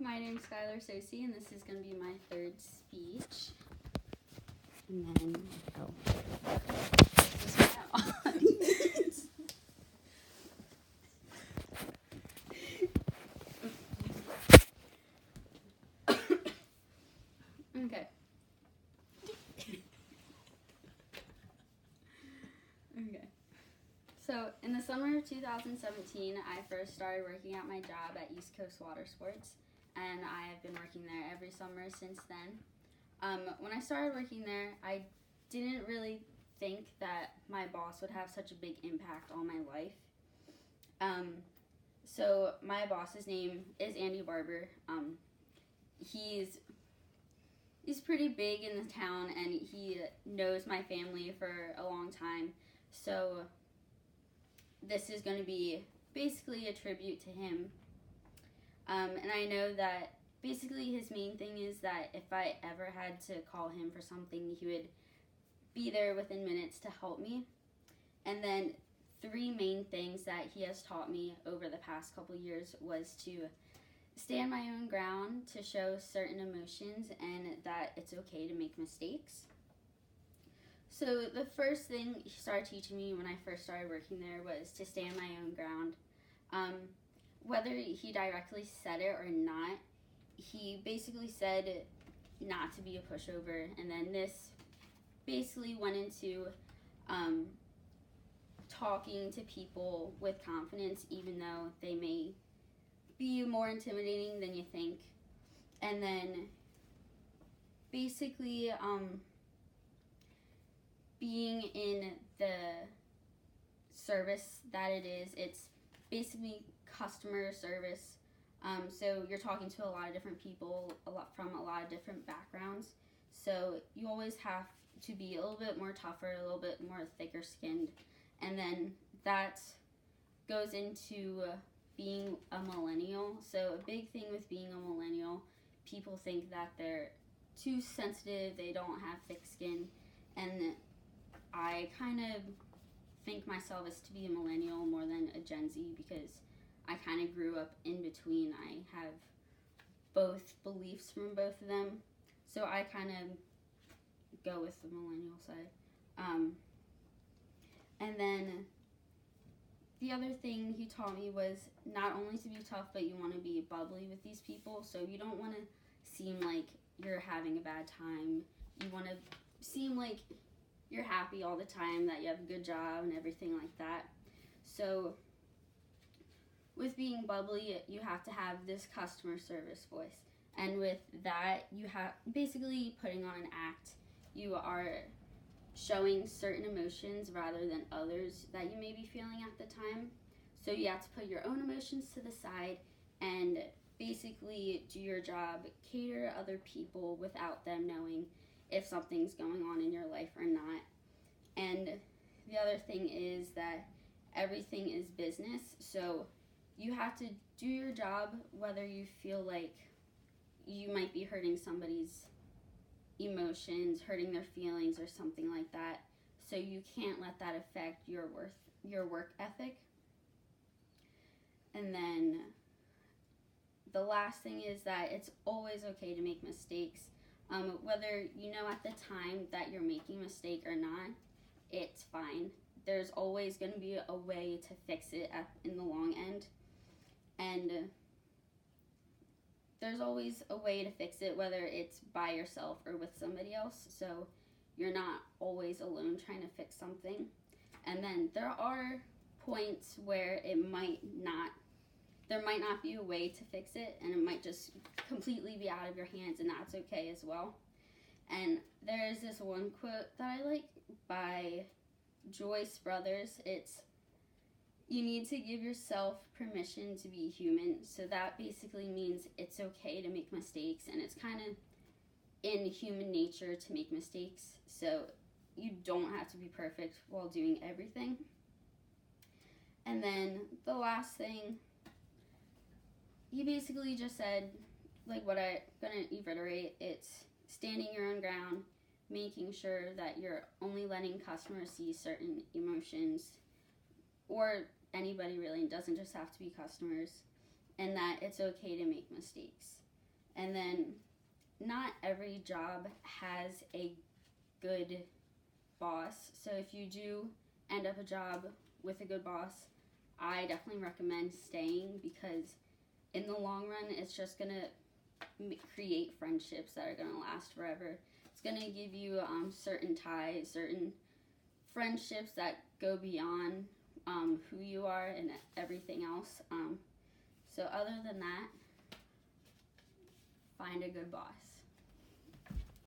My name's Skylar Sosi, and this is going to be my third speech. And then, this is my audience. Okay. Okay. So, in the summer of 2017, I first started working at my job at East Coast Water Sports, and I have been working there every summer since then. When I started working there, I didn't really think that my boss would have such a big impact on my life. So my boss's name is Andy Barber. He's pretty big in the town, and he knows my family for a long time. So this is going to be basically a tribute to him. And I know that basically his main thing is that if I ever had to call him for something, he would be there within minutes to help me. And then 3 main things that he has taught me over the past couple years was to stand my own ground, to show certain emotions, and that it's okay to make mistakes. So the first thing he started teaching me when I first started working there was to stand my own ground. Whether he directly said it or not, he basically said not to be a pushover, and then this basically went into talking to people with confidence, even though they may be more intimidating than you think. And then basically being in the service that it is, it's basically customer service. So you're talking to a lot of different people, from a lot of different backgrounds. So you always have to be a little bit more tougher, a little bit more thicker skinned. And then that goes into being a millennial. So a big thing with being a millennial, people think that they're too sensitive, they don't have thick skin. And I kind of think myself as to be a millennial more than a Gen Z, because I kind of grew up in between. I have both beliefs from both of them, so I kind of go with the millennial side. And then the other thing he taught me was not only to be tough, but you want to be bubbly with these people. So you don't want to seem like you're having a bad time. You want to seem like you're happy all the time, that you have a good job and everything like that. So with being bubbly, you have to have this customer service voice. And with that, you have basically putting on an act. You are showing certain emotions rather than others that you may be feeling at the time. So you have to put your own emotions to the side and basically do your job, cater to other people without them knowing if something's going on in your life or not. And the other thing is that everything is business, so you have to do your job whether you feel like you might be hurting somebody's emotions, hurting their feelings or something like that. So you can't let that affect your work ethic. And then the last thing is that it's always okay to make mistakes. Whether you know at the time that you're making a mistake or not, it's fine. There's always going to be a way to fix it in the long end. And there's always a way to fix it, whether it's by yourself or with somebody else. So you're not always alone trying to fix something. And then there are points where there might not be a way to fix it, and it might just completely be out of your hands, and that's okay as well. And there's this one quote that I like by Joyce Brothers. It's, "You need to give yourself permission to be human." So that basically means it's okay to make mistakes, and it's kind of in human nature to make mistakes. So you don't have to be perfect while doing everything. And then the last thing, he basically just said, like what I'm going to reiterate, it's standing your own ground, making sure that you're only letting customers see certain emotions, or anybody really, doesn't just have to be customers, and that it's okay to make mistakes. And then not every job has a good boss. So if you do end up a job with a good boss, I definitely recommend staying, because in the long run, it's just going to create friendships that are going to last forever. It's going to give you certain ties, certain friendships that go beyond who you are and everything else. So other than that, find a good boss.